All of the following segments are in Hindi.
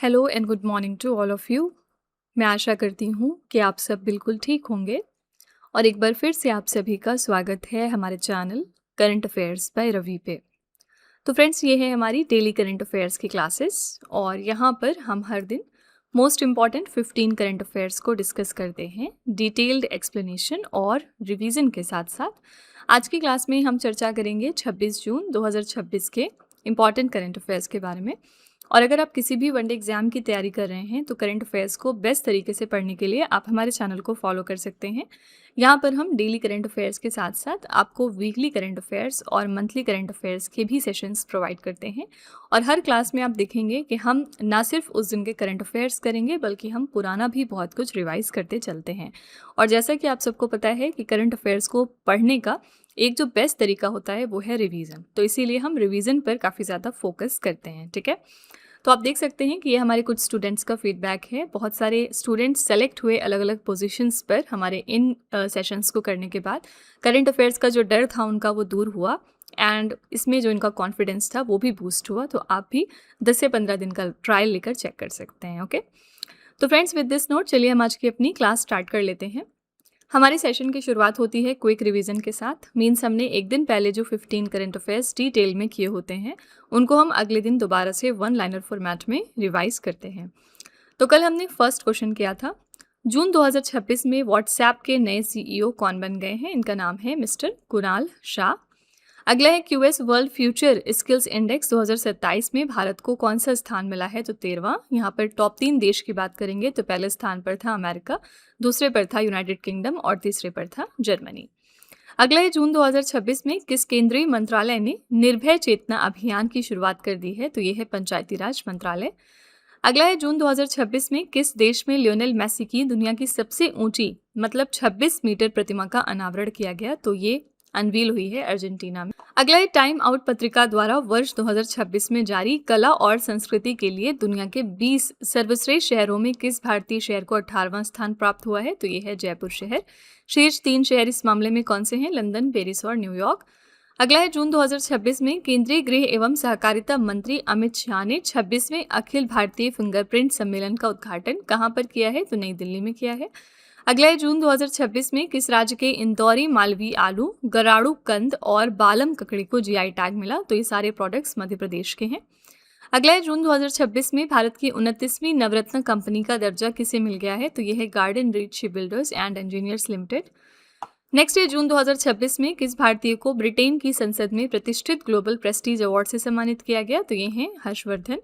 Hello and good morning to all of you. मैं आशा करती हूँ कि आप सब बिल्कुल ठीक होंगे और एक बार फिर से आप सभी का स्वागत है हमारे channel current affairs by Ravi पे। तो फ्रेंड्स, ये है हमारी डेली करंट अफेयर्स की क्लासेस और यहाँ पर हम हर दिन मोस्ट इम्पॉर्टेंट 15 करंट अफेयर्स को डिस्कस करते हैं डिटेल्ड एक्सप्लेनेशन और रिवीजन के साथ साथ। आज की क्लास में हम चर्चा करेंगे 26 जून 2026 के इम्पॉर्टेंट करंट अफेयर्स के बारे में। और अगर आप किसी भी वनडे एग्जाम की तैयारी कर रहे हैं तो करंट अफेयर्स को बेस्ट तरीके से पढ़ने के लिए आप हमारे चैनल को फॉलो कर सकते हैं। यहाँ पर हम डेली करंट अफेयर्स के साथ साथ आपको वीकली करंट अफेयर्स और मंथली करंट अफेयर्स के भी सेशंस प्रोवाइड करते हैं। और हर क्लास में आप देखेंगे कि हम ना सिर्फ उस दिन के करंट अफेयर्स करेंगे बल्कि हम पुराना भी बहुत कुछ रिवाइज करते चलते हैं। और जैसा कि आप सबको पता है कि करंट अफेयर्स को पढ़ने का एक जो बेस्ट तरीका होता है वो है रिवीजन, तो इसीलिए हम रिवीजन पर काफ़ी ज़्यादा फोकस करते हैं। ठीक है, तो आप देख सकते हैं कि ये हमारे कुछ स्टूडेंट्स का फीडबैक है। बहुत सारे स्टूडेंट्स सेलेक्ट हुए अलग अलग पोजीशंस पर हमारे इन सेशंस को करने के बाद। करंट अफेयर्स का जो डर था उनका वो दूर हुआ एंड इसमें जो इनका कॉन्फिडेंस था वो भी बूस्ट हुआ। तो आप भी 10 से 15 दिन का ट्रायल लेकर चेक कर सकते हैं। ओके, तो फ्रेंड्स, विद दिस नोट चलिए हम आज की अपनी क्लास स्टार्ट कर लेते हैं। हमारे सेशन की शुरुआत होती है क्विक रिवीजन के साथ। मीन्स हमने एक दिन पहले जो 15 करंट अफेयर्स डिटेल में किए होते हैं उनको हम अगले दिन दोबारा से वन लाइनर फॉर्मेट में रिवाइज करते हैं। तो कल हमने फर्स्ट क्वेश्चन किया था, जून 2026 में व्हाट्सएप के नए सीईओ कौन बन गए हैं। इनका नाम है मिस्टर कुणाल शाह। अगला है QS world future skills index 2027 में भारत को कौन सा स्थान मिला है। तो 13वां। यहाँ पर टॉप 3 देश की बात करेंगे तो पहले स्थान पर था अमेरिका, दूसरे पर था यूनाइटेड किंगडम और तीसरे पर था जर्मनी। अगला है जून 2026 में किस केंद्रीय मंत्रालय ने निर्भय चेतना अभियान की शुरुआत कर दी है। तो ये है पंचायती राज मंत्रालय। अगला है जून 2026 में किस देश में लियोनेल मेसी की दुनिया की सबसे ऊंची मतलब 26 मीटर प्रतिमा का अनावरण किया गया। तो ये अनवील हुई है अर्जेंटीना में। अगला है टाइम आउट पत्रिका द्वारा वर्ष 2026 में जारी कला और संस्कृति के लिए दुनिया के 20 सर्वश्रेष्ठ शहरों में किस भारतीय शहर को 18वां स्थान प्राप्त हुआ है। तो ये है जयपुर शहर। शीर्ष 3 शहर इस मामले में कौन से हैं? लंदन, पेरिस और न्यूयॉर्क। अगला है जून 2026 में केंद्रीय गृह एवं सहकारिता मंत्री अमित शाह ने 26वें अखिल भारतीय फिंगरप्रिंट सम्मेलन का उद्घाटन कहाँ पर किया है। तो नई दिल्ली में किया है। अगला है जून 2026 में किस राज्य के इंदौरी मालवी आलू, गराड़ू कंद और बालम ककड़ी को जीआई टैग मिला। तो ये सारे प्रोडक्ट्स मध्य प्रदेश के हैं। अगला है जून 2026 में भारत की 29वीं नवरत्न कंपनी का दर्जा किसे मिल गया है। तो ये है garden reach ship builders and engineers limited. Next है जून 2026 में किस भारतीय को ब्रिटेन की संसद में प्रतिष्ठित ग्लोबल प्रेस्टीज अवार्ड से सम्मानित किया गया। तो ये हैं हर्षवर्धन।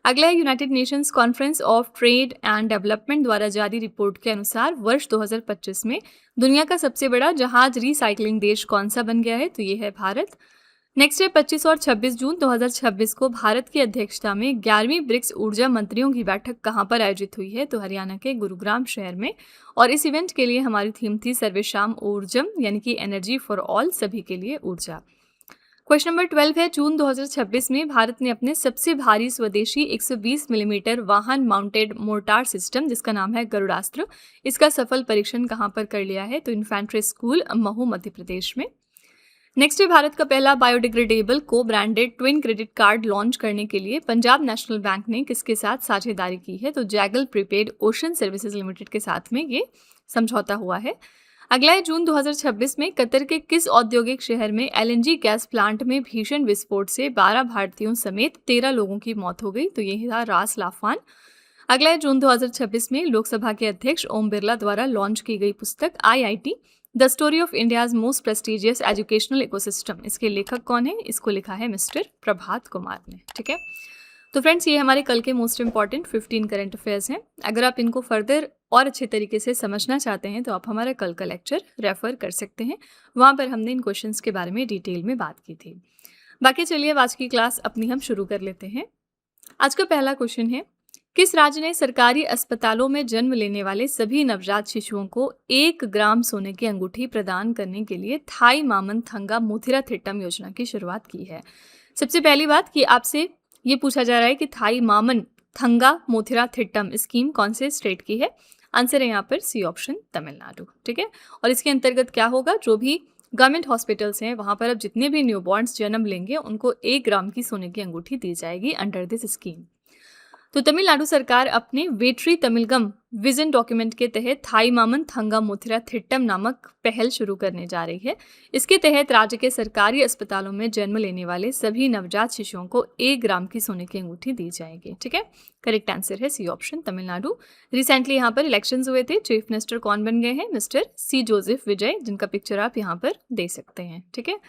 अगला है United Nations conference of trade and development द्वारा जारी रिपोर्ट के अनुसार वर्ष 2025 में दुनिया का सबसे बड़ा जहाज रिसाइकलिंग देश कौन सा बन गया है। तो ये है भारत। नेक्स्ट है 25 और 26 जून 2026 को भारत की अध्यक्षता में 11वीं ब्रिक्स ऊर्जा मंत्रियों की बैठक कहाँ पर आयोजित हुई है। तो हरियाणा के गुरुग्राम शहर में। और इस इवेंट के लिए हमारी थीम थी सर्वेशाम ऊर्जम, यानी कि एनर्जी फॉर ऑल, सभी के लिए ऊर्जा। क्वेश्चन नंबर 12 है, जून 2026 में भारत ने अपने सबसे भारी स्वदेशी 120 मिलीमीटर वाहन माउंटेड मोर्टार सिस्टम जिसका नाम है गरुड़ास्त्र, इसका सफल परीक्षण कहाँ पर कर लिया है। तो इन्फेंट्री स्कूल, महू, मध्य प्रदेश में। नेक्स्ट है भारत का पहला बायोडिग्रेडेबल को branded twin credit card launch करने के लिए पंजाब नेशनल बैंक ने किसके साथ साझेदारी की है। तो Zaggle prepaid ocean services limited के साथ में ये समझौता हुआ है। अगला है जून 2026 में कतर के किस औद्योगिक शहर में एलएनजी गैस प्लांट में भीषण विस्फोट से 12 भारतीयों समेत 13 लोगों की मौत हो गई। तो ये था रास लाफान। अगला है जून 2026 में लोकसभा के अध्यक्ष ओम बिरला द्वारा लॉन्च की गई पुस्तक IIT the story of India's most prestigious educational ecosystem, इसके लेखक कौन है? इसको लिखा है मिस्टर प्रभात कुमार ने। ठीक है, तो फ्रेंड्स, ये हमारे कल के मोस्ट इंपॉर्टेंट 15 करंट अफेयर्स हैं। अगर आप इनको फर्दर और अच्छे तरीके से समझना चाहते हैं तो आप हमारा कल का लेक्चर रेफर कर सकते हैं। वहाँ पर हमने इन क्वेश्चंस के बारे में डिटेल में बात की थी। बाकी चलिए अब आज की क्लास अपनी हम शुरू कर लेते हैं। आज का पहला क्वेश्चन है, किस राज्य ने सरकारी अस्पतालों में जन्म लेने वाले सभी नवजात शिशुओं को 1 ग्राम सोने की अंगूठी प्रदान करने के लिए थाई मामन थंगा मुथिरा थिट्टम योजना की शुरुआत की है? सबसे पहली बात कि आपसे ये पूछा जा रहा है कि थाई मामन थंगा मोथिरा थिट्टम स्कीम कौन से स्टेट की है? आंसर है यहाँ पर सी ऑप्शन, तमिलनाडु। ठीक है, और इसके अंतर्गत क्या होगा, जो भी गवर्नमेंट हॉस्पिटल्स हैं वहाँ पर अब जितने भी न्यूबॉर्न्स जन्म लेंगे उनको 1 ग्राम की सोने की अंगूठी दी जाएगी अंडर दिस स्कीम। तो तमिलनाडु सरकार अपने वेट्री तमिलगम विजन डॉक्यूमेंट के तहत थाई मामन थंगा मोथिरा थिट्टम नामक पहल शुरू करने जा रही है। इसके तहत राज्य के सरकारी अस्पतालों में जन्म लेने वाले सभी नवजात शिशुओं को 1 ग्राम की सोने की अंगूठी दी जाएगी। ठीक है, करेक्ट आंसर है सी ऑप्शन, तमिलनाडु। रिसेंटली यहाँ पर इलेक्शंस हुए थे। चीफ मिनिस्टर कौन बन गए हैं? मिस्टर सी जोसेफ विजय, जिनका पिक्चर आप यहाँ पर दे सकते हैं। ठीक है,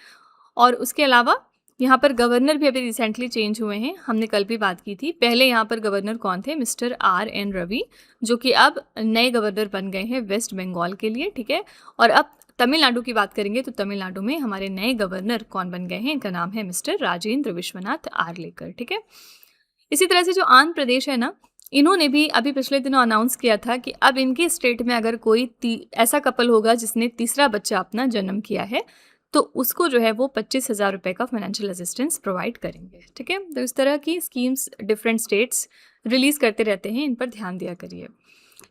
और उसके अलावा यहाँ पर गवर्नर भी अभी रिसेंटली चेंज हुए हैं। हमने कल भी बात की थी। पहले यहाँ पर गवर्नर कौन थे? मिस्टर RN रवि, जो कि अब नए गवर्नर बन गए हैं वेस्ट बंगाल के लिए। ठीक है, और अब तमिलनाडु की बात करेंगे तो तमिलनाडु में हमारे नए गवर्नर कौन बन गए हैं? इनका नाम है मिस्टर राजेंद्र विश्वनाथ आर्लेकर। ठीक है, इसी तरह से जो आंध्र प्रदेश है ना, इन्होंने भी अभी पिछले दिनों अनाउंस किया था कि अब इनके स्टेट में अगर कोई ऐसा कपल होगा जिसने तीसरा बच्चा अपना जन्म किया है, तो उसको जो है वो 25,000 रुपये का फाइनेंशियल असिस्टेंस प्रोवाइड करेंगे। ठीक है, तो इस तरह की स्कीम्स डिफरेंट स्टेट्स रिलीज करते रहते हैं, इन पर ध्यान दिया करिए।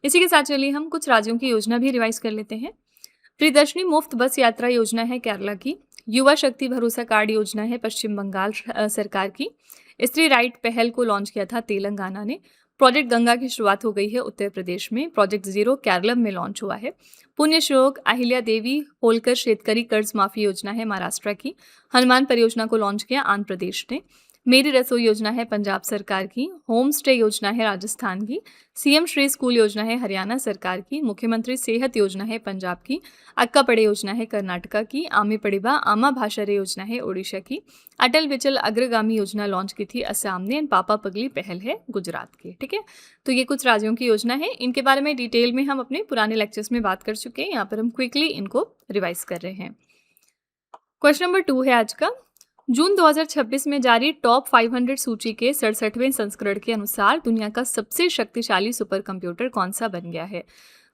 इसी के साथ चलिए हम कुछ राज्यों की योजना भी रिवाइज कर लेते हैं। प्रियदर्शनी मुफ्त बस यात्रा योजना है केरला की। युवा शक्ति भरोसा कार्ड योजना है पश्चिम बंगाल सरकार की। स्त्री राइट पहल को लॉन्च किया था तेलंगाना ने। प्रोजेक्ट गंगा की शुरुआत हो गई है उत्तर प्रदेश में। प्रोजेक्ट 0 केरलम में लॉन्च हुआ है। पुण्य श्लोक अहिल्या देवी होलकर शेतकरी कर्ज माफी योजना है महाराष्ट्र की। हनुमान परियोजना को लॉन्च किया आंध्र प्रदेश ने। मेरी रसोई योजना है पंजाब सरकार की। होम स्टे योजना है राजस्थान की। CM श्री स्कूल योजना है हरियाणा सरकार की। मुख्यमंत्री सेहत योजना है पंजाब की। अक्का पड़े योजना है कर्नाटका की। आमी पड़िबा आमा भाषारे योजना है ओडिशा की। अटल बिचल अग्रगामी योजना लॉन्च की थी असम ने। पापा पगली पहल है गुजरात की। ठीक है, तो ये कुछ राज्यों की योजना है। इनके बारे में डिटेल में हम अपने पुराने लेक्चर्स में बात कर चुके हैं। यहाँ पर हम क्विकली इनको रिवाइज कर रहे हैं। क्वेश्चन नंबर 2 है आज का। जून 2026 में जारी टॉप 500 सूची के 67वें संस्करण के अनुसार दुनिया का सबसे शक्तिशाली सुपर कंप्यूटर कौन सा बन गया है?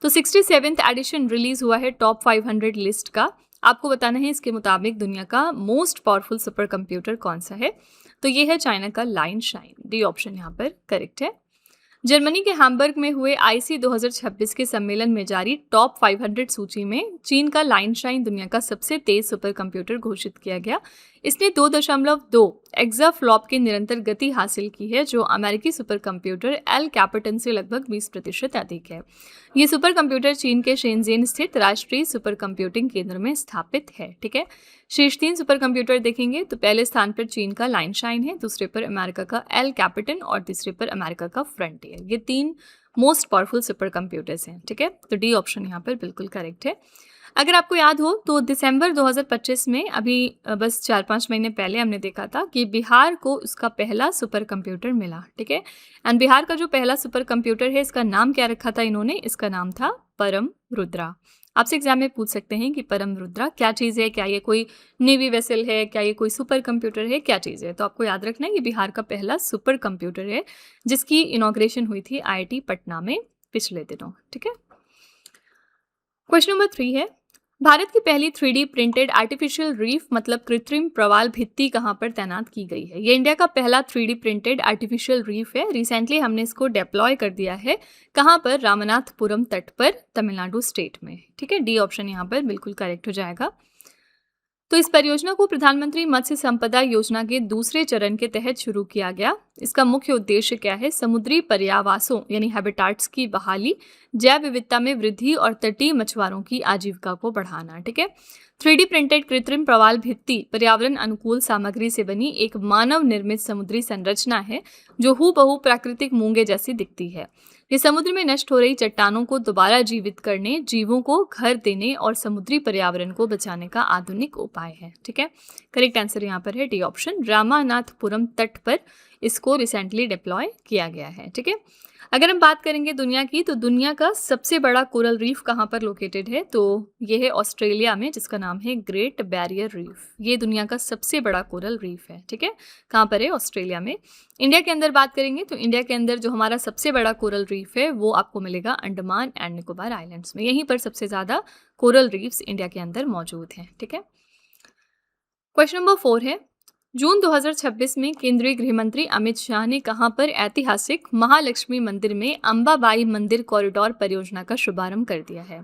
तो 67th एडिशन रिलीज हुआ है टॉप 500 लिस्ट का। आपको बताना है इसके मुताबिक दुनिया का मोस्ट पावरफुल सुपर कंप्यूटर कौन सा है। तो ये है चाइना का लाइन शाइन। डी ऑप्शन यहाँ पर करेक्ट है। जर्मनी के हैम्बर्ग में हुए IC 2026 के सम्मेलन में जारी टॉप 500 सूची में चीन का लाइन शाइन दुनिया का सबसे तेज सुपर कंप्यूटर घोषित किया गया। इसने 2.2 एक्साफ्लॉप की निरंतर गति हासिल की है, जो अमेरिकी सुपर कंप्यूटर एल कैपिटन से लगभग 20% अधिक है। ये सुपर कंप्यूटर चीन के शेनज़ेन स्थित राष्ट्रीय सुपर कंप्यूटिंग केंद्र में स्थापित है। ठीक है, शीर्ष 3 सुपर कंप्यूटर देखेंगे तो पहले स्थान पर चीन का लाइन शाइन है, दूसरे पर अमेरिका का एल कैपिटन और तीसरे पर अमेरिका का फ्रंटियर। ये 3 मोस्ट पावरफुल सुपर कंप्यूटर्स हैं। ठीक है, तो डी ऑप्शन यहाँ पर बिल्कुल करेक्ट है। अगर आपको याद हो तो दिसंबर 2025 में अभी बस 4-5 महीने पहले हमने देखा था कि बिहार को उसका पहला सुपर कंप्यूटर मिला। ठीक है, एंड बिहार का जो पहला सुपर कंप्यूटर है, इसका नाम क्या रखा था इन्होंने? इसका नाम था परम रुद्रा। आपसे एग्जाम में पूछ सकते हैं कि परम रुद्रा क्या चीज़ है, क्या ये कोई नेवी वेसल है, क्या ये कोई सुपर कंप्यूटर है, क्या चीज़ है? तो आपको याद रखना है कि बिहार का पहला सुपर कंप्यूटर है, जिसकी इनॉग्रेशन हुई थी IIT पटना में पिछले दिनों। ठीक है, क्वेश्चन नंबर 3 है। भारत की पहली 3D प्रिंटेड आर्टिफिशियल रीफ मतलब कृत्रिम प्रवाल भित्ति कहाँ पर तैनात की गई है? ये इंडिया का पहला 3D प्रिंटेड आर्टिफिशियल रीफ है। रिसेंटली हमने इसको डिप्लॉय कर दिया है। कहाँ पर? रामनाथपुरम तट पर, तमिलनाडु स्टेट में। ठीक है, डी ऑप्शन यहाँ पर बिल्कुल करेक्ट हो जाएगा। तो इस परियोजना को प्रधानमंत्री मत्स्य संपदा योजना के दूसरे चरण के तहत शुरू किया गया। इसका मुख्य उद्देश्य क्या है? समुद्री पर्यावासों यानी हैबिटाट्स की बहाली, जैव विविधता में वृद्धि और तटीय मछुआरों की आजीविका को बढ़ाना। ठीक है, 3D प्रिंटेड कृत्रिम प्रवाल भित्ति पर्यावरण अनुकूल सामग्री से बनी एक मानव निर्मित समुद्री संरचना है, जो हूबहू प्राकृतिक मूंगे जैसी दिखती है। ये समुद्र में नष्ट हो रही चट्टानों को दोबारा जीवित करने, जीवों को घर देने और समुद्री पर्यावरण को बचाने का आधुनिक उपाय है। ठीक है, करेक्ट आंसर यहाँ पर है डी ऑप्शन। रामानाथपुरम तट पर इसको रिसेंटली डिप्लॉय किया गया है। ठीक है, अगर हम बात करेंगे दुनिया की, तो दुनिया का सबसे बड़ा कोरल रीफ कहाँ पर लोकेटेड है? तो ये है ऑस्ट्रेलिया में, जिसका नाम है ग्रेट बैरियर रीफ। ये दुनिया का सबसे बड़ा कोरल रीफ है। ठीक है, कहाँ पर है? ऑस्ट्रेलिया में। इंडिया के अंदर बात करेंगे तो इंडिया के अंदर जो हमारा सबसे बड़ा कोरल रीफ है वो आपको मिलेगा अंडमान एंड निकोबार आइलैंड्स में। यहीं पर सबसे ज़्यादा कोरल रीफ्स इंडिया के अंदर मौजूद हैं। ठीक है, क्वेश्चन नंबर 4 है। जून 2026 में केंद्रीय गृह मंत्री अमित शाह ने कहां पर ऐतिहासिक महालक्ष्मी मंदिर में अंबाबाई मंदिर कॉरिडोर परियोजना का शुभारंभ कर दिया है?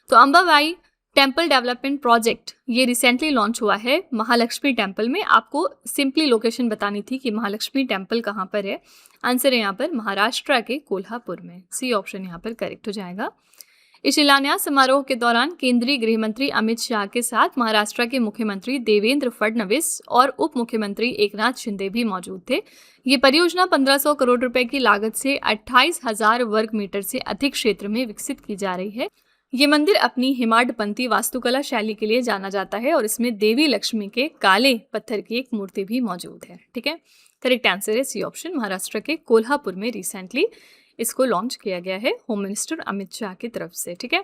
तो अंबाबाई टेम्पल डेवलपमेंट प्रोजेक्ट ये रिसेंटली लॉन्च हुआ है महालक्ष्मी टेम्पल में। आपको सिंपली लोकेशन बतानी थी कि महालक्ष्मी टेम्पल कहाँ पर है। आंसर है यहाँ पर महाराष्ट्र के कोल्हापुर में। सी ऑप्शन यहाँ पर करेक्ट हो जाएगा। इस शिलान्यास समारोह के दौरान केंद्रीय गृह मंत्री अमित शाह के साथ महाराष्ट्र के मुख्यमंत्री देवेंद्र फडणवीस और उप मुख्यमंत्री एकनाथ शिंदे भी मौजूद थे। ये परियोजना 1500 करोड़ रुपए की लागत से 28,000 वर्ग मीटर से अधिक क्षेत्र में विकसित की जा रही है। ये मंदिर अपनी हिमाडपंथी वास्तुकला शैली के लिए जाना जाता है और इसमें देवी लक्ष्मी के काले पत्थर की एक मूर्ति भी मौजूद है। ठीक है, करेक्ट आंसर है सी ऑप्शन। महाराष्ट्र के कोल्हापुर में रिसेंटली इसको लॉन्च किया गया है होम मिनिस्टर अमित शाह की तरफ से। ठीक है,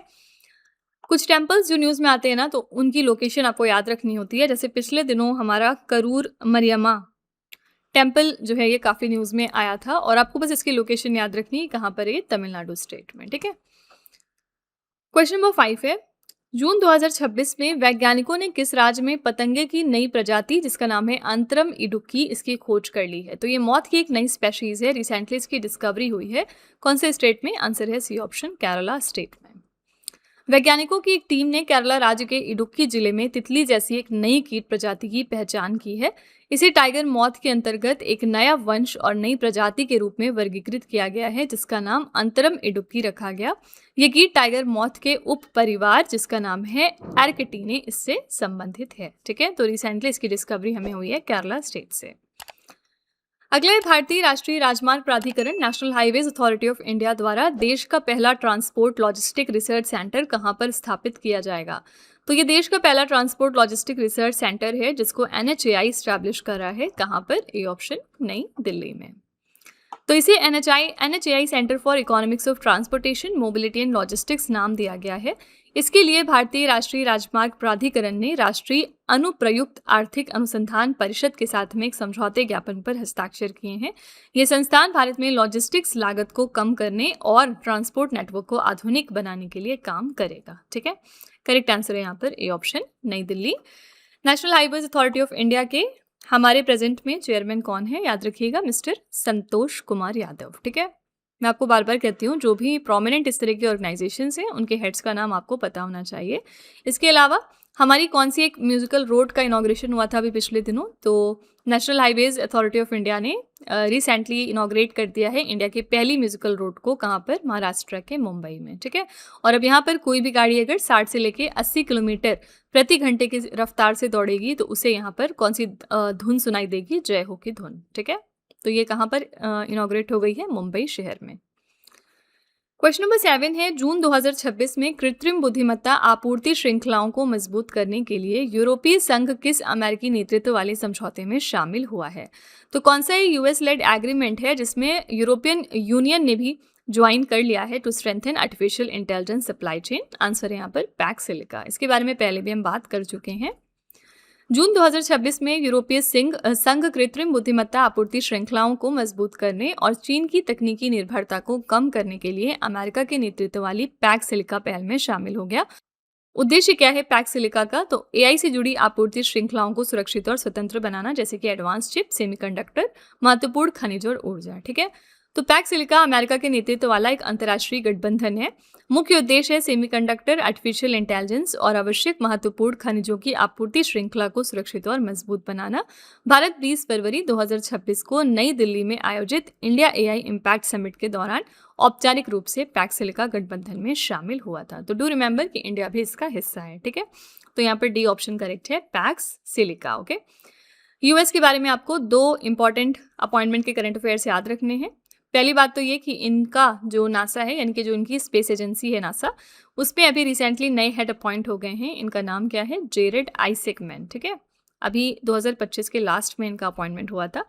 कुछ टेम्पल्स जो न्यूज़ में आते हैं ना, तो उनकी लोकेशन आपको याद रखनी होती है। जैसे पिछले दिनों हमारा करूर मरियम्मा टेम्पल जो है ये काफ़ी न्यूज़ में आया था और आपको बस इसकी लोकेशन याद रखनी है, कहाँ पर है, तमिलनाडु स्टेट में। ठीक है, क्वेश्चन नंबर 5 है, जून 2026 में वैज्ञानिकों ने किस राज्य में पतंगे की नई प्रजाति जिसका नाम है अंतरम इडुक्की इसकी खोज कर ली है। तो ये मौत की एक नई स्पेशीज है, रिसेंटली इसकी डिस्कवरी हुई है। कौन से स्टेट में? आंसर है सी ऑप्शन, केरला स्टेट में। वैज्ञानिकों की एक टीम ने केरला राज्य के इडुक्की जिले में तितली जैसी एक नई कीट प्रजाति की पहचान की है। इसे टाइगर मॉथ के अंतर्गत एक नया वंश और नई प्रजाति के रूप में वर्गीकृत किया गया है, जिसका नाम अंतरम इडुक्की रखा गया। ये कीट टाइगर मॉथ के उप परिवार जिसका नाम है एरकेटिने इससे संबंधित है। ठीक है, तो रिसेंटली इसकी डिस्कवरी हमें हुई है केरला स्टेट से। अगले, भारतीय राष्ट्रीय राजमार्ग प्राधिकरण national highways authority of India द्वारा देश का पहला ट्रांसपोर्ट लॉजिस्टिक रिसर्च सेंटर कहां पर स्थापित किया जाएगा। तो ये देश का पहला ट्रांसपोर्ट लॉजिस्टिक रिसर्च सेंटर है जिसको NHAI स्टैब्लिश कर रहा है। कहां पर? ए ऑप्शन, नई दिल्ली में। तो इसे NHAI centre for economics of transportation, mobility and logistics नाम दिया गया है। इसके लिए भारतीय राष्ट्रीय राजमार्ग प्राधिकरण ने राष्ट्रीय अनुप्रयुक्त आर्थिक अनुसंधान परिषद के साथ में एक समझौते ज्ञापन पर हस्ताक्षर किए हैं। ये संस्थान भारत में लॉजिस्टिक्स लागत को कम करने और ट्रांसपोर्ट नेटवर्क को आधुनिक बनाने के लिए काम करेगा। ठीक है, करेक्ट आंसर है यहाँ पर ए ऑप्शन, नई Delhi. National highways authority of India के हमारे प्रेजेंट में चेयरमैन कौन है? याद रखिएगा, मिस्टर संतोष कुमार यादव। ठीक है, मैं आपको बार बार कहती हूँ, जो भी प्रोमिनेंट इस तरह की ऑर्गेनाइजेशंस हैं उनके हेड्स का नाम आपको पता होना चाहिए। इसके अलावा हमारी कौन सी एक म्यूजिकल रोड का इनॉग्रेशन हुआ था अभी पिछले दिनों, तो national highways authority of India ने रिसेंटली इनॉग्रेट कर दिया है इंडिया की पहली म्यूजिकल रोड को। कहाँ पर? महाराष्ट्र के मुंबई में। ठीक है, और अब यहाँ पर कोई भी गाड़ी अगर 60 से लेके 80 किलोमीटर प्रति घंटे की रफ्तार से दौड़ेगी तो उसे यहाँ पर कौन सी धुन सुनाई देगी? जय हो की धुन। ठीक है, तो ये कहाँ पर इनॉग्रेट हो गई है? मुंबई शहर में। क्वेश्चन नंबर 7 है, जून 2026 में कृत्रिम बुद्धिमत्ता आपूर्ति श्रृंखलाओं को मजबूत करने के लिए यूरोपीय संघ किस अमेरिकी नेतृत्व वाले समझौते में शामिल हुआ है। तो कौन सा ये US लेड एग्रीमेंट है जिसमें यूरोपियन यूनियन ने भी ज्वाइन कर लिया है to strengthen artificial intelligence supply chain? Answer है यहाँ पर पैक्स सिलिका। इसके बारे में पहले भी हम बात कर चुके हैं। जून 2026 में यूरोपीय संघ कृत्रिम बुद्धिमत्ता आपूर्ति श्रृंखलाओं को मजबूत करने और चीन की तकनीकी निर्भरता को कम करने के लिए अमेरिका के नेतृत्व वाली पैक्स सिलिका पहल में शामिल हो गया। उद्देश्य क्या है पैक्स सिलिका का? तो AI से जुड़ी आपूर्ति श्रृंखलाओं को सुरक्षित और स्वतंत्र बनाना, जैसे कि एडवांस चिप, सेमीकंडक्टर, महत्वपूर्ण खनिज और ऊर्जा। ठीक है, तो पैक्स सिलिका अमेरिका के नेतृत्व वाला एक अंतर्राष्ट्रीय गठबंधन है। मुख्य उद्देश्य है सेमीकंडक्टर, आर्टिफिशियल इंटेलिजेंस और आवश्यक महत्वपूर्ण खनिजों की आपूर्ति श्रृंखला को सुरक्षित और मजबूत बनाना। भारत 20 फरवरी 2026 को नई दिल्ली में आयोजित इंडिया AI इम्पैक्ट समिट के दौरान औपचारिक रूप से पैक्स सिलिका गठबंधन में शामिल हुआ था। तो डू रिमेंबर कि इंडिया भी इसका हिस्सा है। ठीक है, तो यहाँ पर डी ऑप्शन करेक्ट है, पैक्स सिलिका। ओके, US के बारे में आपको 2 इंपॉर्टेंट अपॉइंटमेंट के करंट अफेयर्स याद रखने हैं। पहली बात तो ये कि इनका जो नासा है, यानी कि जो इनकी स्पेस एजेंसी है नासा, उसमें अभी रिसेंटली नए हेड अपॉइंट हो गए हैं। इनका नाम क्या है? जेरेड आइसेकमैन। ठीक है, अभी 2025 के लास्ट में इनका अपॉइंटमेंट हुआ था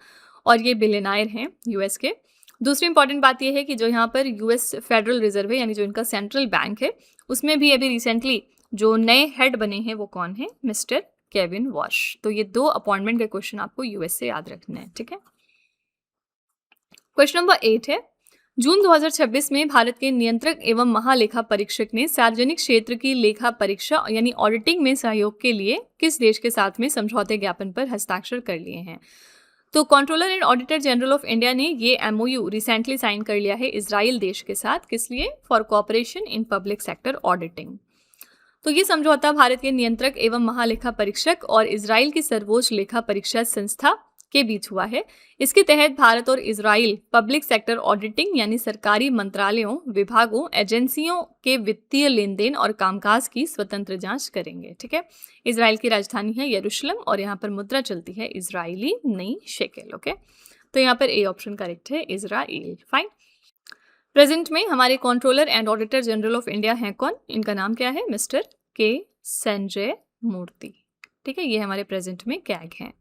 और ये बिलियनायर हैं US के। दूसरी इंपॉर्टेंट बात यह है कि जो यहाँ पर US फेडरल रिजर्व है, यानी जो इनका सेंट्रल बैंक है, उसमें भी अभी रिसेंटली जो नए हेड बने हैं वो कौन है? Mister Kevin wash. तो ये 2 अपॉइंटमेंट के क्वेश्चन आपको US से याद रखने हैं। ठीक है, क्वेश्चन नंबर 8 है, जून 2026 में भारत के नियंत्रक एवं महालेखा परीक्षक ने सार्वजनिक क्षेत्र की लेखा परीक्षा यानी ऑडिटिंग में सहयोग के लिए किस देश के साथ में समझौते ज्ञापन पर हस्ताक्षर कर लिए हैं। तो controller and auditor general of India ने ये MOU रिसेंटली साइन कर लिया है इजराइल देश के साथ। किस लिए? For cooperation in public sector auditing. तो ये समझौता भारत के नियंत्रक एवं महालेखा परीक्षक और इजराइल की सर्वोच्च लेखा परीक्षा संस्था के बीच हुआ है। इसके तहत भारत और इजराइल पब्लिक सेक्टर ऑडिटिंग यानी सरकारी मंत्रालयों, विभागों, एजेंसियों के वित्तीय लेन देन और कामकाज की स्वतंत्र जांच करेंगे। ठीक है, इजराइल की राजधानी है यरूशलेम और यहाँ पर मुद्रा चलती है इजरायली नई शेकेल। ओके, तो यहाँ पर ए ऑप्शन करेक्ट है, इजराइल। फाइन। प्रेजेंट में हमारे controller and auditor general of India हैं कौन? इनका नाम क्या है? मिस्टर के संजय मूर्ति। ठीक है, ये हमारे प्रेजेंट में कैग हैं।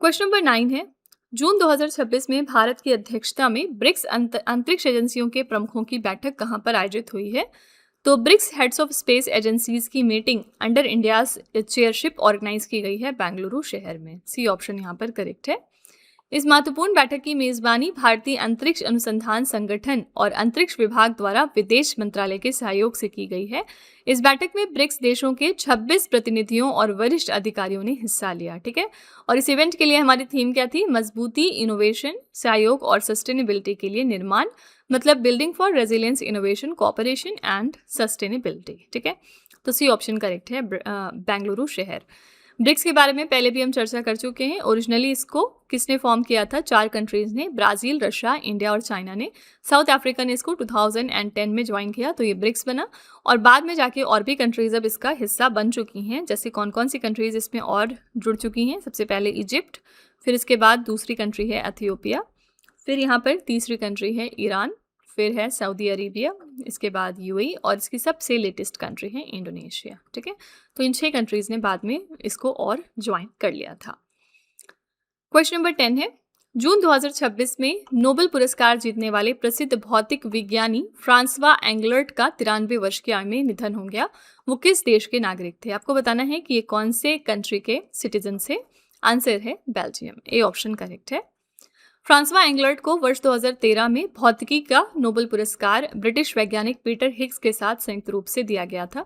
क्वेश्चन नंबर 9 है, जून 2026 में भारत की अध्यक्षता में ब्रिक्स अंतरिक्ष एजेंसियों के प्रमुखों की बैठक कहां पर आयोजित हुई है? तो BRICS heads of space agencies की meeting under India's chairship organize की गई है बेंगलुरु शहर में। सी ऑप्शन यहाँ पर करेक्ट है। इस महत्वपूर्ण बैठक की मेजबानी भारतीय अंतरिक्ष अनुसंधान संगठन और अंतरिक्ष विभाग द्वारा विदेश मंत्रालय के सहयोग से की गई है। इस बैठक में ब्रिक्स देशों के 26 प्रतिनिधियों और वरिष्ठ अधिकारियों ने हिस्सा लिया। ठीक है, और इस इवेंट के लिए हमारी थीम क्या थी? मजबूती, इनोवेशन, सहयोग और सस्टेनेबिलिटी के लिए निर्माण, मतलब building for resilience, innovation, cooperation and sustainability. ठीक है, तो सी ऑप्शन करेक्ट है, बेंगलुरु शहर। ब्रिक्स के बारे में पहले भी हम चर्चा कर चुके हैं। ओरिजिनली इसको किसने फॉर्म किया था? 4 कंट्रीज ने, ब्राजील, रशिया, इंडिया और चाइना ने। साउथ अफ्रीका ने इसको 2010 में ज्वाइन किया, तो ये ब्रिक्स बना। और बाद में जाके और भी कंट्रीज अब इसका हिस्सा बन चुकी हैं। जैसे कौन कौन सी कंट्रीज इसमें और जुड़ चुकी हैं? सबसे पहले इजिप्ट, फिर इसके बाद दूसरी कंट्री है एथियोपिया, फिर यहाँ पर तीसरी कंट्री है ईरान, फिर है सऊदी अरेबिया, इसके बाद यूएई और इसकी सबसे लेटेस्ट कंट्री है इंडोनेशिया। ठीक है, तो इन 6 कंट्रीज ने बाद में इसको और ज्वाइन कर लिया था। क्वेश्चन नंबर 10 है, जून 2026 में नोबेल पुरस्कार जीतने वाले प्रसिद्ध भौतिक विज्ञानी फ्रांसवा एंगलर्ट का 93 वर्ष की आयु में निधन हो गया। वो किस देश के नागरिक थे? आपको बताना है कि ये कौन से कंट्री के सिटीजन थे। आंसर है बेल्जियम। ए ऑप्शन करेक्ट है। फ्रांसवा एंगलर्ट को वर्ष 2013 में भौतिकी का नोबेल पुरस्कार ब्रिटिश वैज्ञानिक पीटर हिग्स के साथ संयुक्त रूप से दिया गया था।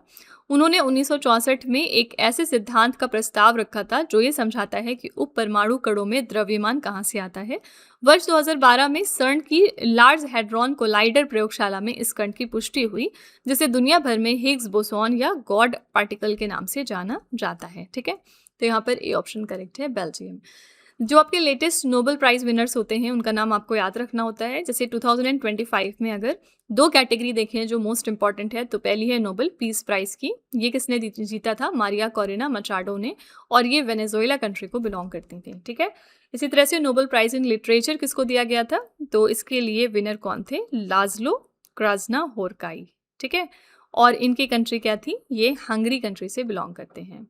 उन्होंने 1964 में एक ऐसे सिद्धांत का प्रस्ताव रखा था जो ये समझाता है कि उप परमाणु कणों में द्रव्यमान कहाँ से आता है। वर्ष 2012 में सर्न की लार्ज हैड्रॉन कोलाइडर प्रयोगशाला में इस कण की पुष्टि हुई, जिसे दुनिया भर में हिग्स बोसॉन या गॉड पार्टिकल के नाम से जाना जाता है। ठीक है, तो यहाँ पर ए ऑप्शन करेक्ट है, बेल्जियम। जो आपके लेटेस्ट नोबेल प्राइज विनर्स होते हैं उनका नाम आपको याद रखना होता है। जैसे 2025 में अगर 2 कैटेगरी देखें जो मोस्ट इंपॉर्टेंट है, तो पहली है नोबेल पीस प्राइज की। ये किसने जीता था? मारिया कोरेना मचाडो ने, और ये वेनेजुएला कंट्री को बिलोंग करती थी। ठीक है, इसी तरह से नोबेल प्राइज इन लिटरेचर किसको दिया गया था? तो इसके लिए विनर कौन थे? लाज्लो क्राज्नाहोरकाई। ठीक है, और इनकी कंट्री क्या थी? ये हंगरी कंट्री से बिलोंग करते हैं।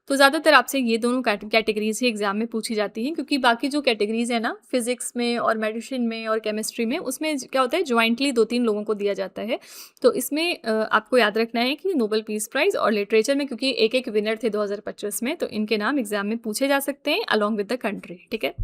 तो ज़्यादातर आपसे ये दोनों कैटेगरीज ही एग्जाम में पूछी जाती हैं, क्योंकि बाकी जो कैटेगरीज है ना, फिजिक्स में और मेडिसिन में और केमिस्ट्री में, उसमें क्या होता है, ज्वाइंटली 2-3 लोगों को दिया जाता है। तो इसमें आपको याद रखना है कि नोबेल पीस प्राइज और लिटरेचर में, क्योंकि एक विनर थे 2025 में, तो इनके नाम एग्जाम में पूछे जा सकते हैं अलॉन्ग विद द कंट्री। ठीक है,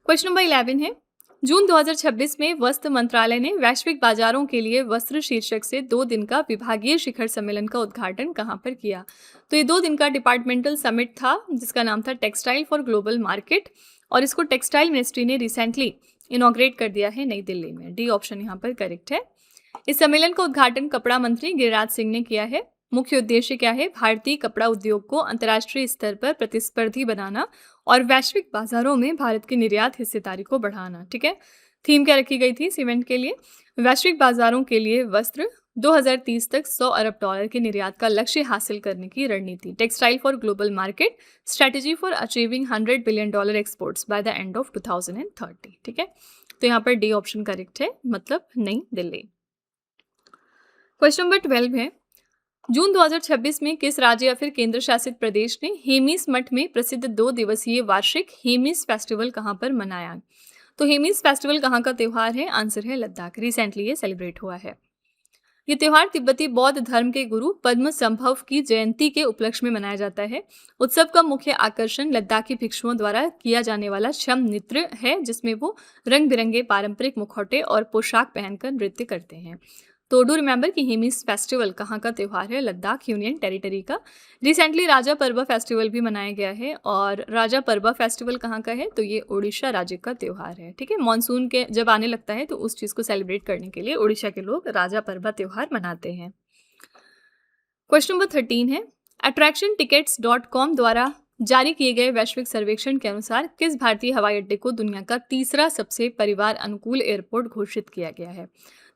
क्वेश्चन नंबर 11 है, जून 2026 में वस्त्र मंत्रालय ने वैश्विक बाजारों के लिए वस्त्र शीर्षक से 2 दिन का विभागीय शिखर सम्मेलन का उद्घाटन कहां पर किया? तो ये 2 दिन का डिपार्टमेंटल समिट था जिसका नाम था टेक्सटाइल फॉर ग्लोबल मार्केट, और इसको टेक्सटाइल मिनिस्ट्री ने रिसेंटली इनॉग्रेट कर दिया है नई दिल्ली में। डी ऑप्शन यहाँ पर करेक्ट है। इस सम्मेलन का उद्घाटन कपड़ा मंत्री गिरिराज सिंह ने किया है। मुख्य उद्देश्य क्या है? भारतीय कपड़ा उद्योग को अंतर्राष्ट्रीय स्तर पर प्रतिस्पर्धी बनाना और वैश्विक बाजारों में भारत की निर्यात हिस्सेदारी को बढ़ाना। ठीक है, थीम क्या रखी गई थी इस इवेंट के लिए? वैश्विक बाजारों के लिए वस्त्र, 2030 तक $100 अरब के निर्यात का लक्ष्य हासिल करने की रणनीति, textile for global market, strategy for achieving $100 billion exports by the end of 2030। ठीक है, तो यहाँ पर डी ऑप्शन करेक्ट है, मतलब नई दिल्ली। क्वेश्चन नंबर 12 है, जून 2026 में किस राज्य या फिर केंद्र शासित प्रदेश ने हेमिस मठ में प्रसिद्ध 2 दिवसीय वार्षिक हेमिस फेस्टिवल कहां पर मनाया? तो हेमिस फेस्टिवल कहां का त्योहार है? आंसर है लद्दाख। रिसेंटली ये सेलिब्रेट हुआ है। ये त्योहार तिब्बती बौद्ध धर्म के गुरु पद्म संभव की जयंती के उपलक्ष्य में मनाया जाता है। उत्सव का मुख्य आकर्षण लद्दाखी भिक्षुओं द्वारा किया जाने वाला शम नृत्य है, जिसमें वो रंग बिरंगे पारंपरिक मुखौटे और पोशाक पहनकर नृत्य करते हैं। तो डू रिमेंबर कि हेमिस फेस्टिवल कहाँ का त्योहार है? लद्दाख यूनियन टेरिटरी का। रिसेंटली राजा परबा फेस्टिवल भी मनाया गया है, और राजा परबा फेस्टिवल कहाँ का है? तो ये उड़ीसा राज्य का त्योहार है। ठीक है, मानसून के जब आने लगता है तो उस चीज़ को सेलिब्रेट करने के लिए उड़ीसा के लोग राजा परबा त्योहार मनाते हैं। क्वेश्चन नंबर 13 है, attractiontickets.com द्वारा जारी किए गए वैश्विक सर्वेक्षण के अनुसार किस भारतीय हवाई अड्डे को दुनिया का तीसरा सबसे परिवार अनुकूल एयरपोर्ट घोषित किया गया है?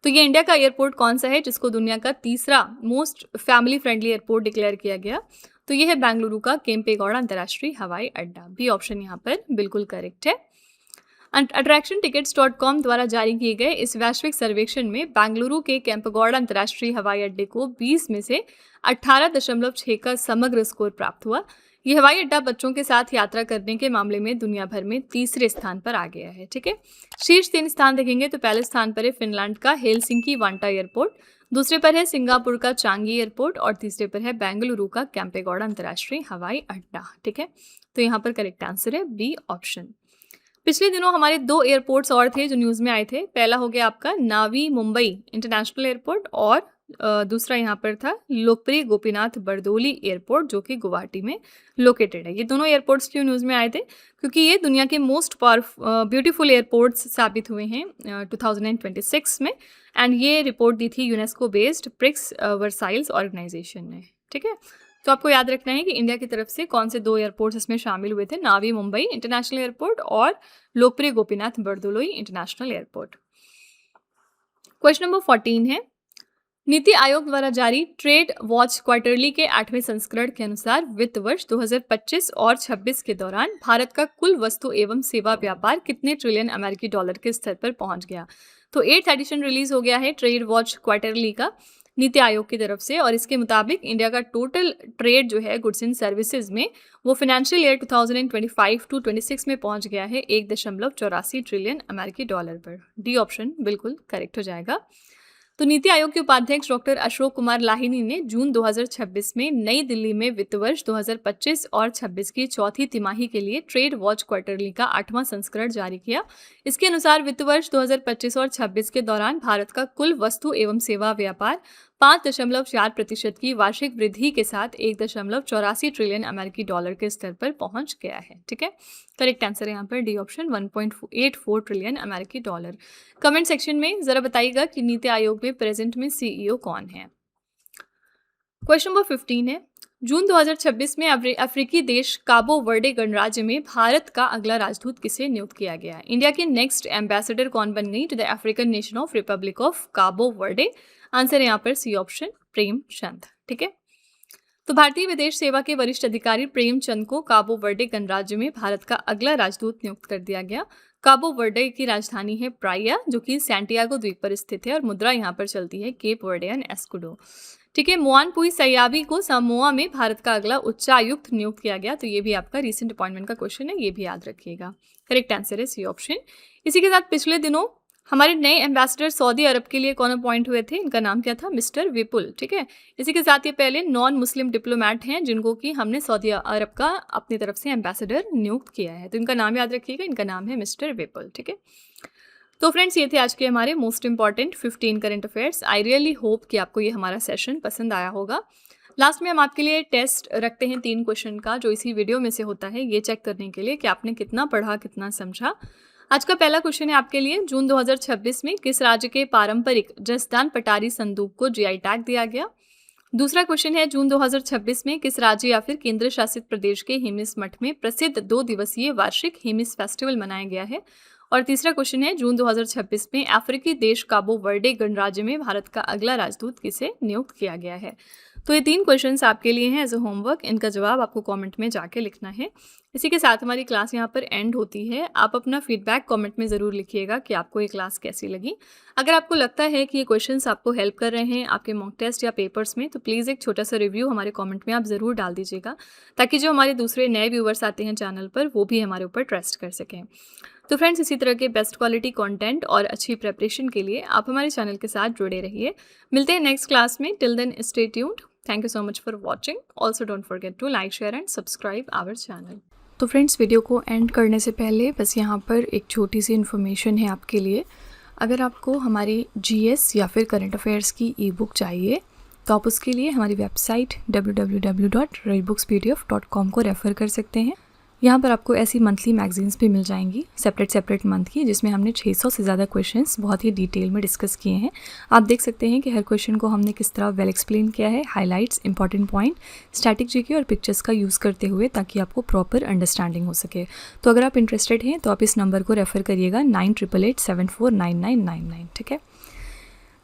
तो ये इंडिया का एयरपोर्ट कौन सा है जिसको दुनिया का तीसरा most family friendly airport declare किया गया? तो ये है बेंगलुरु का केम्पेगौड़ा अंतर्राष्ट्रीय हवाई अड्डा। बी ऑप्शन यहाँ पर बिल्कुल करेक्ट है। attractiontickets.com द्वारा जारी किए गए इस वैश्विक सर्वेक्षण में बेंगलुरु के केम्पेगौड़ा अंतर्राष्ट्रीय हवाई अड्डे को 20 में से 18.6 का समग्र स्कोर प्राप्त हुआ। यह हवाई अड्डा बच्चों के साथ यात्रा करने के मामले में दुनिया भर में तीसरे स्थान पर आ गया है। ठीक है, शीर्ष 3 स्थान देखेंगे तो पहले स्थान पर है फिनलैंड का हेलसिंकी वांटा एयरपोर्ट, दूसरे पर है सिंगापुर का चांगी एयरपोर्ट और तीसरे पर है बेंगलुरु का केम्पेगौड़ा अंतर्राष्ट्रीय हवाई अड्डा। ठीक है, तो यहाँ पर करेक्ट आंसर है बी ऑप्शन। पिछले दिनों हमारे 2 एयरपोर्ट्स और थे जो न्यूज़ में आए थे। पहला हो गया आपका नावी मुंबई इंटरनेशनल एयरपोर्ट और दूसरा यहाँ पर था लोकप्रिय गोपीनाथ बरदोली एयरपोर्ट जो कि गुवाहाटी में लोकेटेड है। ये दोनों एयरपोर्ट्स क्यों न्यूज़ में आए थे? क्योंकि ये दुनिया के मोस्ट ब्यूटीफुल एयरपोर्ट्स साबित हुए हैं 2026 में, एंड ये रिपोर्ट दी थी UNESCO based Prix Versailles organization ने। ठीक है, तो आपको याद रखना है कि इंडिया की तरफ से कौन से 2 एयरपोर्ट्स इसमें शामिल हुए थे, नावी मुंबई इंटरनेशनल एयरपोर्ट और लोकप्रिय Gopinath Bardoli international airport. Question number 14 है, नीति आयोग द्वारा जारी ट्रेड वॉच क्वार्टरली के 8वें संस्करण के अनुसार वित्त वर्ष 2025 और 26 के दौरान भारत का कुल वस्तु एवं सेवा व्यापार कितने ट्रिलियन अमेरिकी डॉलर के स्तर पर पहुंच गया? तो 8th एडिशन रिलीज हो गया है ट्रेड वॉच क्वार्टरली का नीति आयोग की तरफ से, और इसके मुताबिक इंडिया का टोटल ट्रेड जो है गुड्स एंड सर्विसेज में वो फाइनेंशियल ईयर 2025 टू 26 में पहुंच गया है 1.84 ट्रिलियन अमेरिकी डॉलर पर। डी ऑप्शन बिल्कुल करेक्ट हो जाएगा। तो नीति आयोग के उपाध्यक्ष डॉक्टर अशोक कुमार लाहिनी ने जून 2026 में नई दिल्ली में वित्त वर्ष 2025 और 26 की चौथी तिमाही के लिए ट्रेड वॉच क्वार्टरली का 8वां संस्करण जारी किया। इसके अनुसार वित्त वर्ष 2025 और 26 के दौरान भारत का कुल वस्तु एवं सेवा व्यापार 5.4% की वार्षिक वृद्धि के साथ 1.84 ट्रिलियन अमेरिकी डॉलर के स्तर पर पहुंच गया है। ठीक है, करेक्ट आंसर है यहाँ पर डी ऑप्शन 1.84 ट्रिलियन अमेरिकी डॉलर। कमेंट सेक्शन में जरा बताइएगा कि नीति आयोग में प्रेजेंट में सीईओ कौन है। क्वेश्चन नंबर 15 है, जून 2026 में अफ्रीकी देश काबो वर्डे गणराज्य में भारत का अगला राजदूत किसे नियुक्त किया गया? इंडिया के नेक्स्ट एम्बेसडर कौन बन गई to the African nation of Republic of Cabo Verde? Answer है यहाँ पर सी ऑप्शन प्रेमचंद। ठीक है, तो भारतीय विदेश सेवा के वरिष्ठ अधिकारी प्रेमचंद को काबो वर्डे गणराज्य में भारत का अगला राजदूत नियुक्त कर दिया गया। काबो वर्डे की राजधानी है प्राया जो कि सैंटियागो द्वीप पर स्थित है और मुद्रा यहाँ पर चलती है केप वर्डेन एस्कुडो। ठीक है, मोआनपुई सयाबी को सामोआ में भारत का अगला उच्चायुक्त नियुक्त किया गया। तो ये भी आपका रिसेंट अपॉइंटमेंट का क्वेश्चन है, ये भी याद रखिएगा। करेक्ट आंसर है सी ऑप्शन। इसी के साथ पिछले दिनों हमारे नए एम्बेसडर सऊदी अरब के लिए कौन अपॉइंट हुए थे? इनका नाम क्या था? मिस्टर विपुल। ठीक है, इसी के साथ ये पहले नॉन मुस्लिम डिप्लोमेट हैं जिनको कि हमने सऊदी अरब का अपनी तरफ से एम्बेसडर नियुक्त किया है। तो इनका नाम याद रखिएगा, इनका नाम है मिस्टर विपुल। ठीक है, तो फ्रेंड्स ये थे आज के हमारे most important 15 current affairs. I really hope कि आपको ये हमारा सेशन पसंद आया होगा। लास्ट में हम आपके लिए टेस्ट रखते हैं 3 क्वेश्चन का जो इसी वीडियो में से होता है, ये चेक करने के लिए कि आपने कितना पढ़ा, कितना समझा। आज का पहला क्वेश्चन है आपके लिए, जून 2026 में किस राज्य के पारंपरिक जसदान पटारी संदूक को जीआई टैग दिया गया? दूसरा क्वेश्चन है, जून 2026 में किस राज्य या फिर केंद्र शासित प्रदेश के हेमिस मठ में प्रसिद्ध 2 दिवसीय वार्षिक हेमिस फेस्टिवल मनाया गया है? और तीसरा क्वेश्चन है, जून 2026 में अफ्रीकी देश काबो वर्डे गणराज्य में भारत का अगला राजदूत किसे नियुक्त किया गया है? तो ये 3 क्वेश्चंस आपके लिए हैं एज अ होमवर्क। इनका जवाब आपको कमेंट में जाके लिखना है। इसी के साथ हमारी क्लास यहाँ पर एंड होती है। आप अपना फीडबैक कमेंट में ज़रूर लिखिएगा कि आपको ये क्लास कैसी लगी। अगर आपको लगता है कि ये क्वेश्चंस आपको हेल्प कर रहे हैं आपके मॉक टेस्ट या पेपर्स में, तो प्लीज़ एक छोटा सा रिव्यू हमारे कमेंट में आप ज़रूर डाल दीजिएगा, ताकि जो हमारे दूसरे नए व्यूवर्स आते हैं चैनल पर वो भी हमारे ऊपर ट्रस्ट कर सकें। तो फ्रेंड्स, इसी तरह के बेस्ट क्वालिटी कंटेंट और अच्छी प्रेपरेशन के लिए आप हमारे चैनल के साथ जुड़े रहिए। मिलते हैं नेक्स्ट क्लास में। Till then stay tuned. Thank you so much for watching. Also don't forget to like, share and subscribe our channel. तो फ्रेंड्स, वीडियो को एंड करने से पहले बस यहाँ पर एक छोटी सी इन्फॉर्मेशन है आपके लिए। अगर आपको हमारी जीएस या फिर करंट अफेयर्स की ई बुक चाहिए तो आप उसके लिए हमारी वेबसाइट www.redbookspdf.com को रेफ़र कर सकते हैं। यहाँ पर आपको ऐसी मंथली मैगजीन्स भी मिल जाएंगी सेपरेट मंथ की, जिसमें हमने 600 से ज़्यादा क्वेश्चंस बहुत ही डिटेल में डिस्कस किए हैं। आप देख सकते हैं कि हर क्वेश्चन को हमने किस तरह वेल एक्सप्लेन किया है, highlights, important point, static GK और पिक्चर्स का यूज़ करते हुए, ताकि आपको प्रॉपर अंडरस्टैंडिंग हो सके। तो अगर आप इंटरेस्टेड हैं तो आप इस नंबर को रेफ़र करिएगा 9888749999, ठीक है।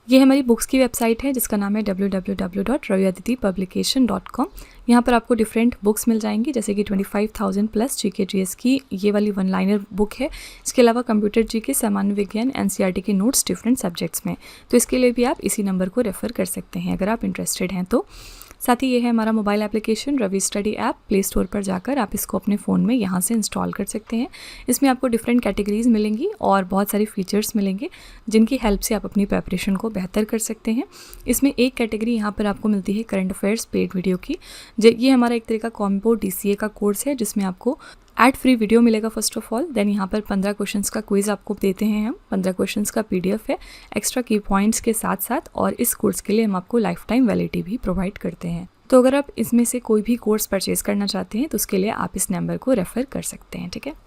ये हमारी बुक्स की वेबसाइट है जिसका नाम है www.raviaditipublication.com। यहाँ पर आपको डिफरेंट बुक्स मिल जाएंगी, जैसे कि 25,000 प्लस जीके जीएस की ये वाली 1 लाइनर बुक है। इसके अलावा कंप्यूटर जीके, सामान्य विज्ञान, एनसीईआरटी के नोट्स डिफरेंट सब्जेक्ट्स में। तो इसके लिए भी आप इसी नंबर को रेफ़र कर सकते हैं अगर आप इंटरेस्टेड हैं तो। साथ ही ये है हमारा mobile application Ravi study app. Play store पर जाकर आप इसको अपने फ़ोन में यहाँ से इंस्टॉल कर सकते हैं। इसमें आपको डिफरेंट कैटेगरीज़ मिलेंगी और बहुत सारे फीचर्स मिलेंगे जिनकी हेल्प से आप अपनी प्रिपरेशन को बेहतर कर सकते हैं। इसमें एक कैटेगरी यहाँ पर आपको मिलती है करंट अफेयर्स पेड वीडियो की। ये हमारा एक तरह का कॉम्बो DCA का कोर्स है जिसमें आपको एड फ्री वीडियो मिलेगा फर्स्ट ऑफ ऑल। देन यहाँ पर 15 क्वेश्चंस का क्विज़ आपको देते हैं हम, 15 क्वेश्चंस का PDF है एक्स्ट्रा की पॉइंट्स के साथ साथ। और इस कोर्स के लिए हम आपको लाइफ टाइम वैलिडिटी भी प्रोवाइड करते हैं। तो अगर आप इसमें से कोई भी कोर्स परचेज़ करना चाहते हैं तो उसके लिए आप इस नंबर को रेफ़र कर सकते हैं, ठीक है।